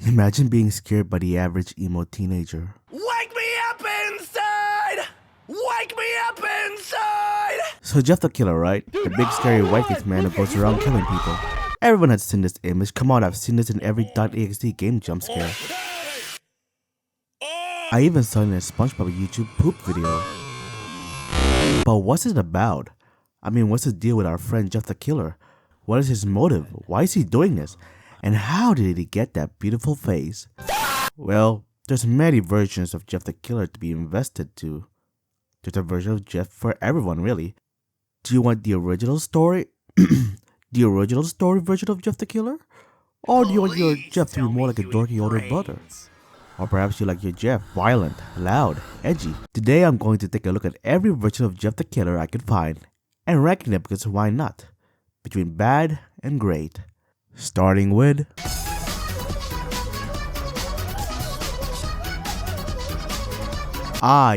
Imagine being scared by the average emo teenager. Wake me up inside! Wake me up inside! So Jeff the Killer, right? The big scary white-faced man who goes around killing people. Everyone has seen this image. Come on, I've seen this in every .exe game jump scare. I even saw it in a SpongeBob YouTube poop video. But what's it about? I mean, what's the deal with our friend Jeff the Killer? What is his motive? Why is he doing this? And how did he get that beautiful face? Well, there's many versions of Jeff the Killer to be invested to. There's a version of Jeff for everyone, really. Do you want the original story? The original story version of Jeff the Killer? Or do you want your Jeff to be more like a dorky older brother? Or perhaps you like your Jeff violent, loud, edgy. Today I'm going to take a look at every version of Jeff the Killer I could find and ranking it because why not? Between bad and great. Starting with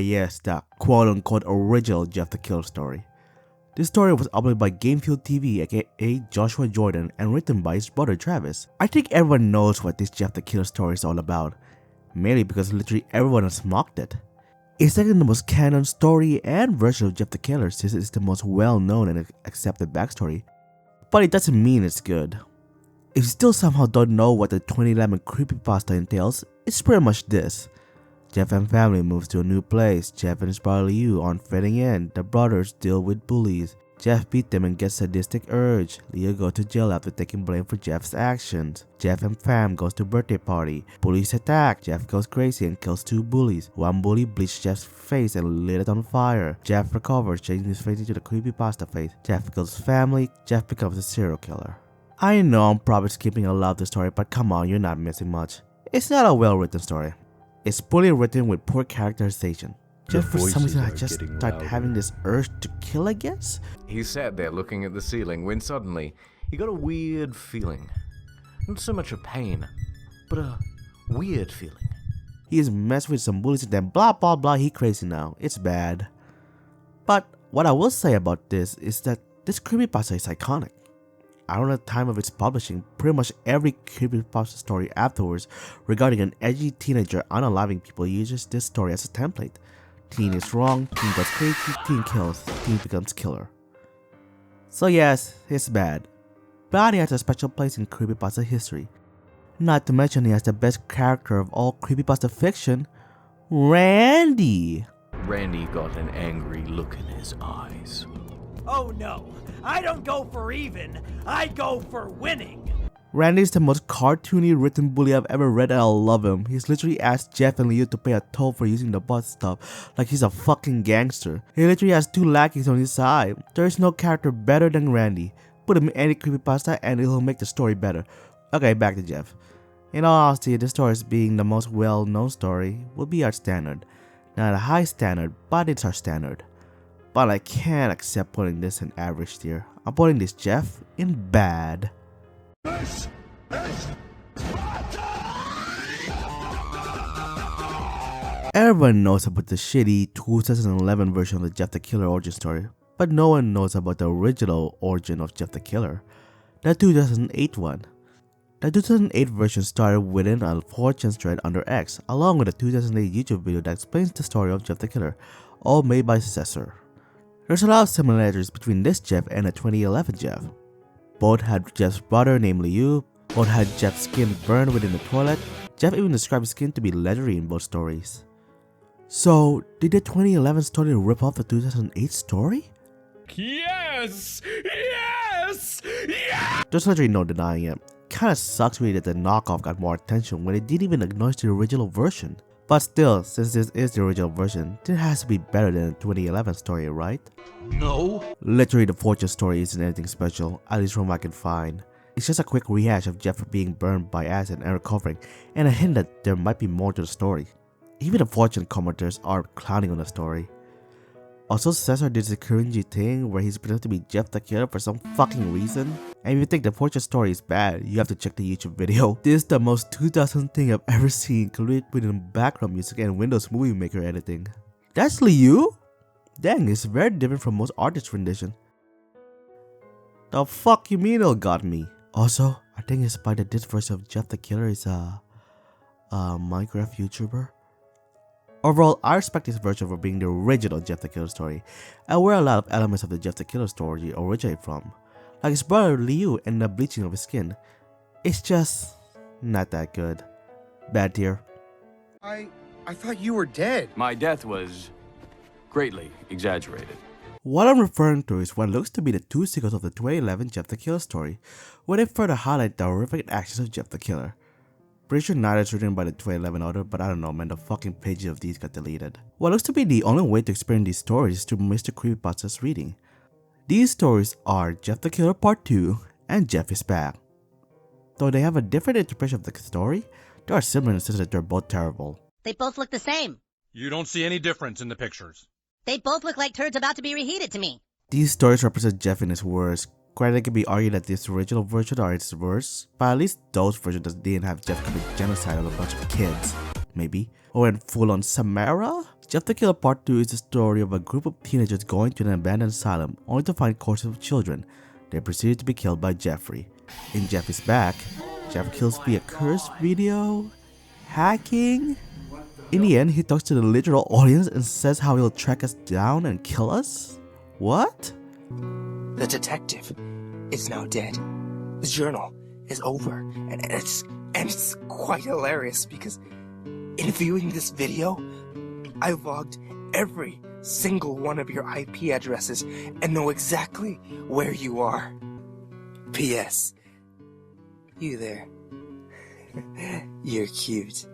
yes, the quote-unquote original Jeff the Killer story. This story was uploaded by Gamefield TV aka Joshua Jordan and written by his brother Travis. I think everyone knows what this Jeff the Killer story is all about, mainly because literally everyone has mocked it. It's like the most canon story and version of Jeff the Killer since it's the most well-known and accepted backstory, but it doesn't mean it's good. If you still somehow don't know what the 2011 creepypasta entails, it's pretty much this. Jeff and family moves to a new place. Jeff and his brother Liu aren't fitting in. The brothers deal with bullies. Jeff beat them and gets sadistic urge. Liu goes to jail after taking blame for Jeff's actions. Jeff and fam goes to birthday party. Bullies attack. Jeff goes crazy and kills two bullies. One bully bleached Jeff's face and lit it on fire. Jeff recovers, changing his face into the creepypasta face. Jeff kills family. Jeff becomes a serial killer. I know I'm probably skipping a lot of the story, but come on, you're not missing much. It's not a well-written story. It's poorly written with poor characterization. Just for some reason I just start having this urge to kill, I guess? He sat there looking at the ceiling when suddenly he got a weird feeling. Not so much a pain, but a weird feeling. He's messed with some bullies and then blah blah blah, he crazy now. It's bad. But what I will say about this is that this creepypasta is iconic. Around the time of its publishing, pretty much every creepypasta story afterwards regarding an edgy teenager unaliving people uses this story as a template. Teen is wrong, teen goes crazy, teen kills, teen becomes killer. So yes, it's bad. But he has a special place in creepypasta history. Not to mention he has the best character of all creepypasta fiction, Randy. Randy got an angry look in his eyes. Oh no, I don't go for even, I go for winning! Randy's the most cartoony written bully I've ever read and I love him. He's literally asked Jeff and Liu to pay a toll for using the bus stop like he's a fucking gangster. He literally has two lackeys on his side. There is no character better than Randy. Put him in any creepypasta and it'll make the story better. Okay, back to Jeff. In all honesty, this story being the most well-known story will be our standard. Not a high standard, but it's our standard. But I can't accept putting this in average tier. I'm putting this Jeff in bad. Everyone knows about the shitty 2011 version of the Jeff the Killer origin story, but no one knows about the original origin of Jeff the Killer, the 2008 one. The 2008 version started within a 4chan thread under X, along with a 2008 YouTube video that explains the story of Jeff the Killer, all made by Cesar. There's a lot of similarities between this Jeff and the 2011 Jeff. Both had Jeff's brother named Liu, both had Jeff's skin burned within the toilet. Jeff even described his skin to be leathery in both stories. So, did the 2011 story rip off the 2008 story? Yes! Yes! Yes! There's literally no denying it. Kinda sucks really that the knockoff got more attention when it didn't even acknowledge the original version. But still, since this is the original version, it has to be better than the 2011 story, right? No. Literally, the fortune story isn't anything special, at least from what I can find. It's just a quick rehash of Jeff being burned by acid and recovering, and a hint that there might be more to the story. Even the fortune commenters are clowning on the story. Also, Cesar did this cringy thing where he's pretending to be Jeff the Killer for some fucking reason. And if you think the fortune story is bad, you have to check the YouTube video. This is the most 2000 thing I've ever seen, included within background music and Windows Movie Maker editing. That's Liu? Dang, it's very different from most artists' rendition. The fuck you mean it got me? Also, I think it's by that this version of Jeff the Killer is a Minecraft YouTuber? Overall, I respect this version for being the original Jeff the Killer story, and where a lot of elements of the Jeff the Killer story originate from, like his brother Liu and the bleaching of his skin. It's just not that good. Bad tier. I thought you were dead. My death was greatly exaggerated. What I'm referring to is what looks to be the two sequels of the 2011 Jeff the Killer story, where they further highlight the horrific actions of Jeff the Killer. Pretty sure neither is written by the 2011 author, but I don't know man, the fucking pages of these got deleted. What looks to be the only way to experience these stories is through Mr. Creepypasta's reading. These stories are Jeff the Killer Part 2 and Jeff is Back. Though they have a different interpretation of the story, there are similar in the sense that they're both terrible. They both look the same. You don't see any difference in the pictures. They both look like turds about to be reheated to me. These stories represent Jeff in his worst. Granted, it can be argued that this original version are its worst, but at least those versions that didn't have Jeff commit genocide on a bunch of kids. Maybe. Or went full on Samara? Jeff the Killer Part 2 is the story of a group of teenagers going to an abandoned asylum only to find corpses of children. They proceeded to be killed by Jeffrey. In Jeff is Back, Jeff kills via curse video? Hacking? In the end, he talks to the literal audience and says how he'll track us down and kill us? What? The detective is now dead. The journal is over, and it's quite hilarious because in viewing this video, I logged every single one of your IP addresses and know exactly where you are. P.S. You there. You're cute.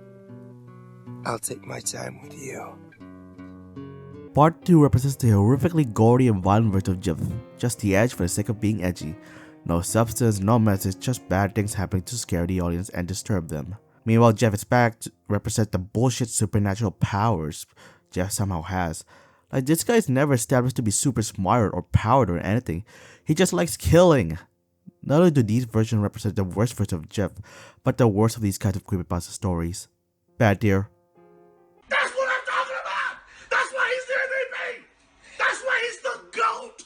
I'll take my time with you. Part 2 represents the horrifically gory and violent version of Jeff, just the edge for the sake of being edgy. No substance, no message, just bad things happening to scare the audience and disturb them. Meanwhile, Jeff is Back represents the bullshit supernatural powers Jeff somehow has. Like, this guy is never established to be super smart or powered or anything. He just likes killing. Not only do these versions represent the worst version of Jeff, but the worst of these kinds of creepypasta stories. Bad tier. That's what I'm talking about! That's why he's the MVP! That's why he's the GOAT!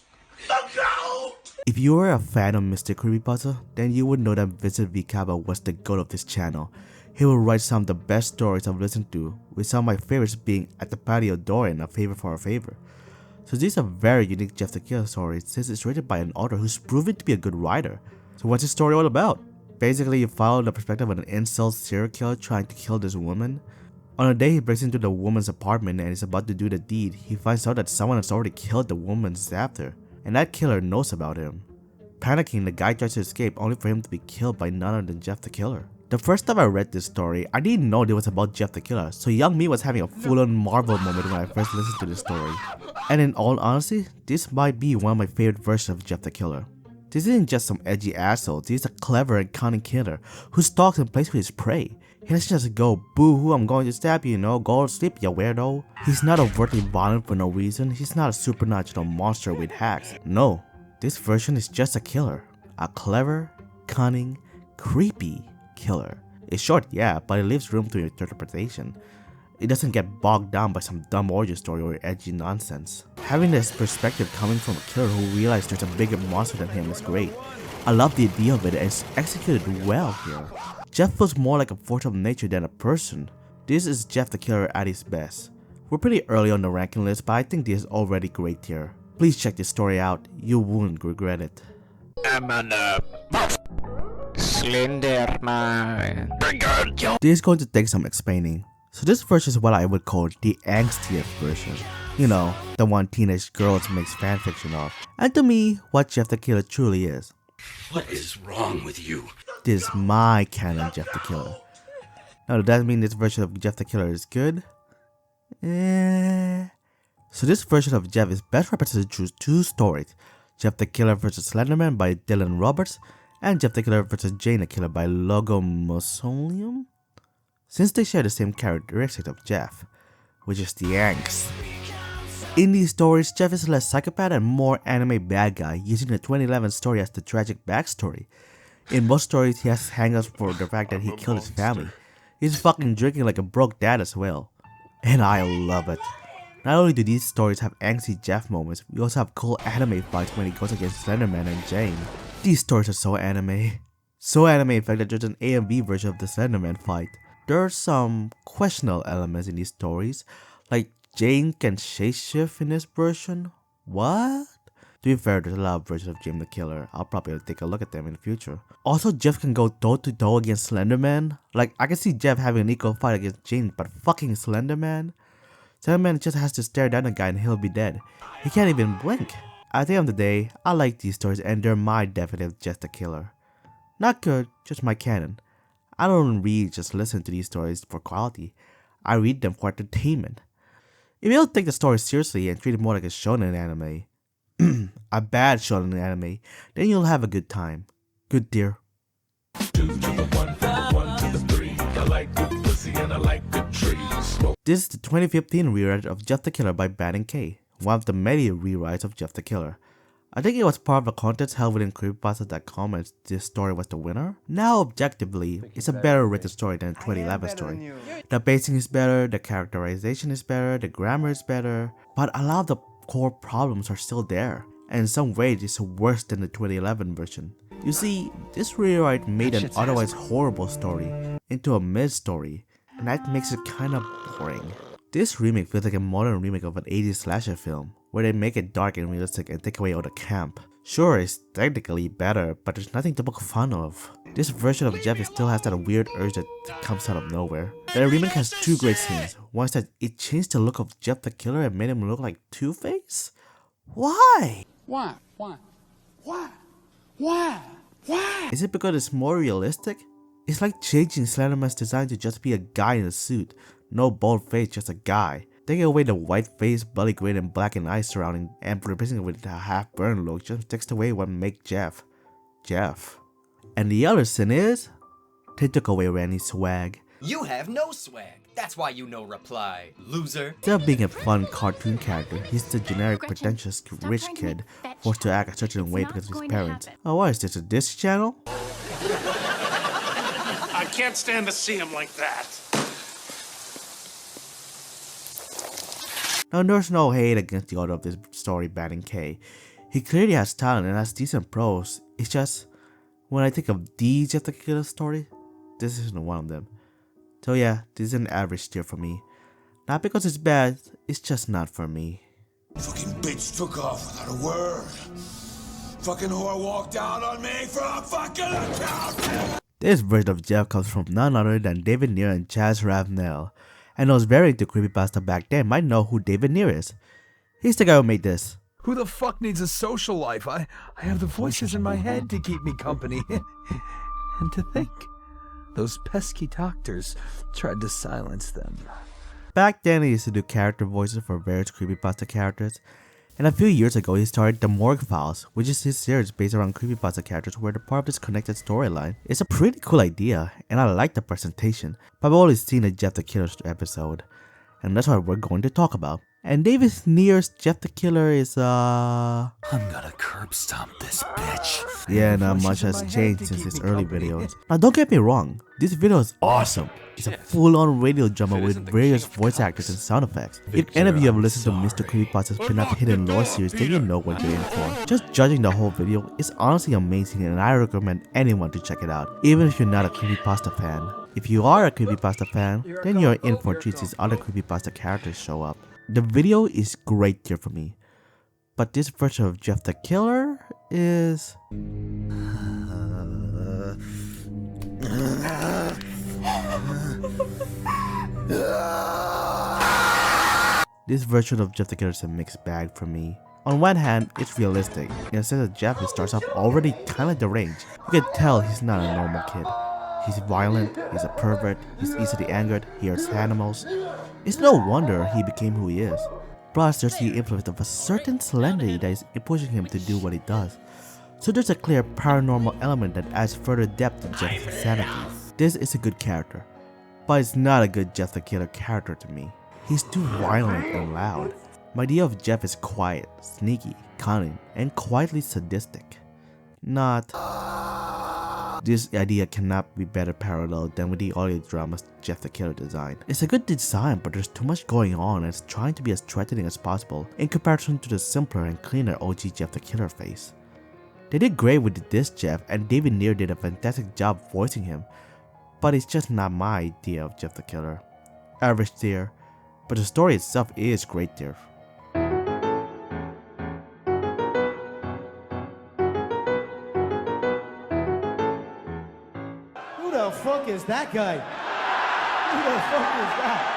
The GOAT! If you are a fan of Mr. Creepypasta, then you would know that Vincent V Cava was the goat of this channel. He will write some of the best stories I've listened to, with some of my favorites being At the Patio Door and A Favor for a Favor. So this is a very unique Jeff the Killer story since it's written by an author who's proven to be a good writer. So what's this story all about? Basically, you follow the perspective of an incel serial killer trying to kill this woman. On a day he breaks into the woman's apartment and is about to do the deed, he finds out that someone has already killed the woman after, and that killer knows about him. Panicking, the guy tries to escape only for him to be killed by none other than Jeff the Killer. The first time I read this story, I didn't know it was about Jeff the Killer, so young me was having a full-on Marvel moment when I first listened to this story. And in all honesty, this might be one of my favorite versions of Jeff the Killer. This isn't just some edgy asshole, this is a clever and cunning killer who stalks and plays with his prey. He doesn't just go, boo-hoo, I'm going to stab you, go to sleep, you weirdo. He's not overtly violent for no reason, he's not a supernatural monster with hacks. No, this version is just a killer. A clever, cunning, creepy killer. It's short, yeah, but it leaves room to interpretation. It doesn't get bogged down by some dumb origin story or edgy nonsense. Having this perspective coming from a killer who realized there's a bigger monster than him is great. I love the idea of it and it's executed well here. Jeff feels more like a force of nature than a person. This is Jeff the Killer at his best. We're pretty early on the ranking list, but I think this is already great tier. Please check this story out, you won't regret it. Slenderman. This is going to take some explaining. So this version is what I would call the angstiest version. You know, the one teenage girls makes fanfiction of. And to me, what Jeff the Killer truly is. What is wrong with you? This is my canon Jeff the Killer. Now does that mean this version of Jeff the Killer is good? So this version of Jeff is best represented through two stories. Jeff the Killer vs. Slenderman by Dylan Roberts and Jeff the Killer vs. Jane the Killer by Logo Mausoleum? Since they share the same characteristics of Jeff, which is the angst. In these stories, Jeff is less psychopath and more anime bad guy, using the 2011 story as the tragic backstory. In most stories, he has hang-ups for the fact that he killed his family. He's fucking drinking like a broke dad as well. And I love it. Not only do these stories have angsty Jeff moments, we also have cool anime fights when he goes against Slenderman and Jane. These stories are so anime. So anime in fact that there's an AMV version of the Slenderman fight. There's some questionable elements in these stories, like Jane can shapeshift in this version. What? To be fair, there's a lot of versions of Jane the Killer. I'll probably take a look at them in the future. Also, Jeff can go toe to toe against Slenderman. Like, I can see Jeff having an equal fight against Jane, but fucking Slenderman? Slenderman just has to stare down a guy and he'll be dead. He can't even blink. At the end of the day, I like these stories and they're my definitive Jeff the Killer. Not good, just my canon. I don't read, just listen to these stories for quality. I read them for entertainment. If you don't take the story seriously and treat it more like a shonen anime, a bad shonen anime, then you'll have a good time. Good dear. This is the 2015 rewrite of Jeff the Killer by Banning K, one of the many rewrites of Jeff the Killer. I think it was part of a contest held within creepypasta.com and this story was the winner. Now objectively, it's a better written story than the 2011 story. The pacing is better, the characterization is better, the grammar is better, but a lot of the core problems are still there, and in some ways it's worse than the 2011 version. You see, this rewrite made an otherwise horrible story into a mid-story, and that makes it kinda boring. This remake feels like a modern remake of an 80s slasher film, where they make it dark and realistic and take away all the camp. Sure, it's technically better, but there's nothing to poke fun of. This version of Jeff still has that weird urge that comes out of nowhere. The remake has two great scenes. One is that it changed the look of Jeff the Killer and made him look like Two-Face? Why? Why? Why? Is it because it's more realistic? It's like changing Slenderman's design to just be a guy in a suit. No bold face, just a guy. Taking away the white face, belly grin, and blackened eyes surrounding and replacing it with a half-burned look just takes away what makes Jeff. And the other sin is, they took away Randy's swag. You have no swag. That's why you no reply, loser. Instead of being a fun cartoon character, he's the generic pretentious rich kid forced to act a certain way because of his parents. Oh, what is this, a Disney Channel? I can't stand to see him like that. Now, there's no hate against the author of this story, Banning K. He clearly has talent and has decent prose. It's just, when I think of the Jeff the Killer story, this isn't one of them. So yeah, this is an average tier for me. Not because it's bad, it's just not for me. Fucking bitch took off without a word. Fucking whore walked out on me for a fucking account. This version of Jeff comes from none other than David Neer and Chaz Ravnell. And those very into creepypasta back then might know who David Neer is. He's the guy who made this. Who the fuck needs a social life? I have the voices in my head to keep me company. And to think, those pesky doctors tried to silence them. Back then he used to do character voices for various creepypasta characters. And a few years ago he started The Morgue Files, which is his series based around creepypasta characters where the part of this connected storyline. It's a pretty cool idea, and I like the presentation, but I've only seen a Jeff the Killer episode, and that's what we're going to talk about. And David Neer's Jeff the Killer is I'm gonna curb stomp this bitch. Yeah, not much has changed since his early videos. Now don't get me wrong, this video is awesome. It's a full-on radio drama with various voice actors and sound effects. If any of you have listened to Mr. Creepypasta's Pin-Up Hidden Lore series, then you know what you're in for. Just judging the whole video is honestly amazing and I recommend anyone to check it out, even if you're not a creepypasta fan. If you are a creepypasta fan, then you're in for treats as other creepypasta characters show up. The video is great tier for me, but this version of Jeff the Killer is... This version of Jeff the Killer is a mixed bag for me. On one hand, it's realistic, in the sense that Jeff starts off already kinda deranged. You can tell he's not a normal kid. He's violent, he's a pervert, he's easily angered, he hurts animals. It's no wonder he became who he is. Plus, there's the influence of a certain celebrity that is pushing him to do what he does. So there's a clear paranormal element that adds further depth to Jeff's insanity. This is a good character, but it's not a good Jeff the Killer character to me. He's too violent and loud. My idea of Jeff is quiet, sneaky, cunning, and quietly sadistic. Not... This idea cannot be better paralleled than with the audio drama's Jeff the Killer design. It's a good design, but there's too much going on and it's trying to be as threatening as possible in comparison to the simpler and cleaner OG Jeff the Killer face. They did great with this Jeff, and David Neer did a fantastic job voicing him, but it's just not my idea of Jeff the Killer. Average tier, but the story itself is great tier. Who the fuck is that guy? Who the fuck is that?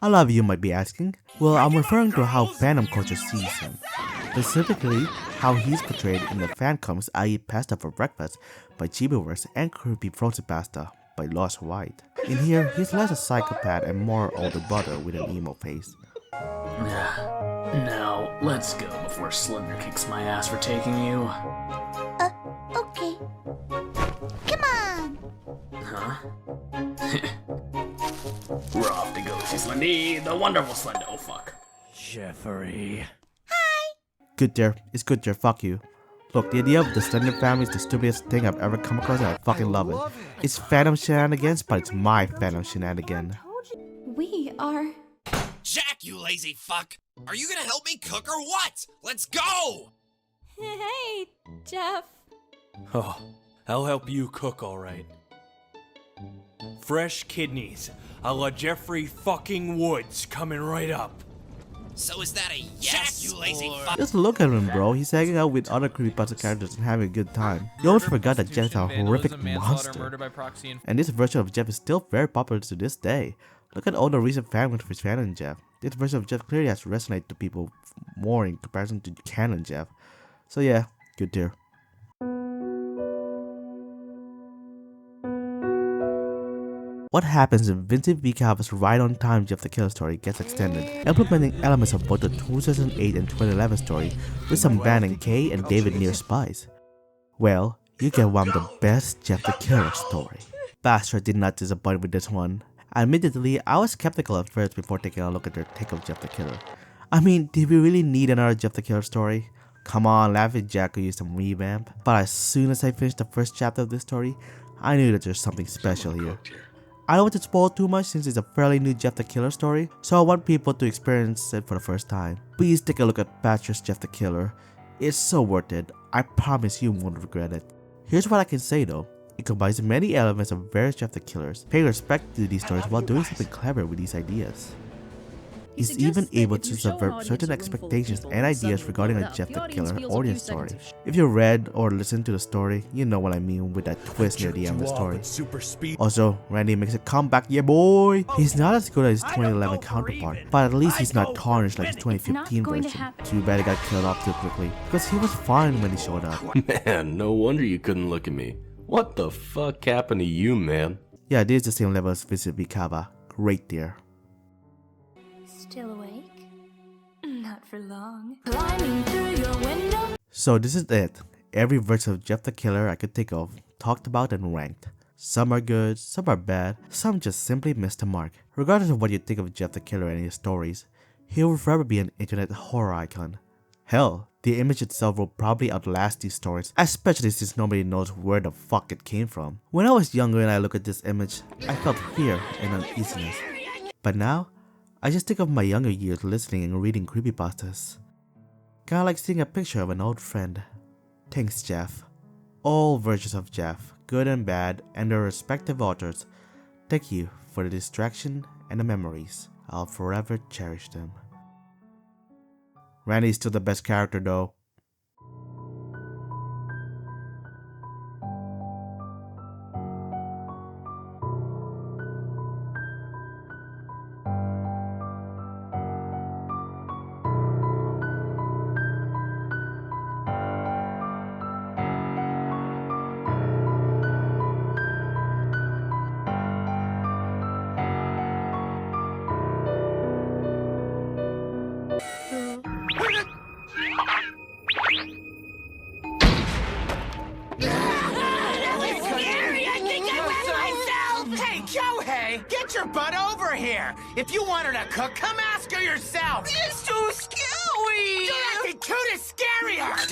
A lot of you might be asking. Well, I'm referring to how fandom culture sees him. Specifically, how he's portrayed in the fancoms I Eat Pasta for Breakfast by Chibiverse and Creepy Frozen Pasta by Lost White. In here, he's less a psychopath and more older brother with an emo face. Now, let's go before Slender kicks my ass for taking you. Okay. Come on! Huh? We're off to go see Slendy, the wonderful Slender. Oh fuck. Jeffrey. Good there, it's good there, fuck you. Look, the idea of the Slender family is the stupidest thing I've ever come across and I fucking love it. It's Phantom shenanigans, but it's my Phantom shenanigan. We are... Jack, you lazy fuck! Are you gonna help me cook or what? Let's go! Hey, Jeff. Oh, I'll help you cook, alright. Fresh kidneys, a la Jeffrey fucking Woods, coming right up. So is that a yes, you lazy fuck? Just look at him, bro. He's hanging out with other creepypasta characters and having a good time. You almost forgot that Jeff's a horrific monster. And this version of Jeff is still very popular to this day. Look at all the recent fanfics with Fanon Jeff. This version of Jeff clearly has resonated to people more in comparison to canon Jeff. So yeah, good tier. What happens if Vincent V Cava's Right on Time Jeff the Killer story gets extended, implementing elements of both the 2008 and 2011 story with some Van and Kay and David Near spies? Well, you get one of the best Jeff the Killer story. Bastard did not disappoint with this one. Admittedly, I was skeptical at first before taking a look at their take of Jeff the Killer. I mean, did we really need another Jeff the Killer story? Come on, Laughing Jack could use some revamp. But as soon as I finished the first chapter of this story, I knew that there's something special here. I don't want to spoil too much since it's a fairly new Jeff the Killer story, so I want people to experience it for the first time. Please take a look at Patcher's Jeff the Killer. It's so worth it. I promise you won't regret it. Here's what I can say though. It combines many elements of various Jeff the Killers, paying respect to these stories while doing something clever with these ideas. It's even able to subvert certain expectations and ideas regarding a Jeff the Killer origin story. If you read or listened to the story, you know what I mean with that twist near the end of the story. Also, Randy makes a comeback, yeah boy! He's not as good as his 2011 counterpart, but at least he's not tarnished like his 2015 version. Too bad he got killed off too quickly, because he was fine when he showed up. Man, no wonder you couldn't look at me. What the fuck happened to you, man? Yeah, this is the same level as Vincent V Cava. Great there. Still awake? Not for long. Climbing through your window. So this is it. Every version of Jeff the Killer I could think of, talked about and ranked. Some are good, some are bad, some just simply missed the mark. Regardless of what you think of Jeff the Killer and his stories, he will forever be an internet horror icon. Hell, the image itself will probably outlast these stories, especially since nobody knows where the fuck it came from. When I was younger and I look at this image, I felt fear and uneasiness. But now, I just think of my younger years listening and reading creepypastas. Kinda like seeing a picture of an old friend. Thanks, Jeff. All versions of Jeff, good and bad, and their respective authors, thank you for the distraction and the memories. I'll forever cherish them. Randy's still the best character though. Get your butt over here! If you want her to cook, come ask her yourself! It's too scary! You're acting cute is scarier!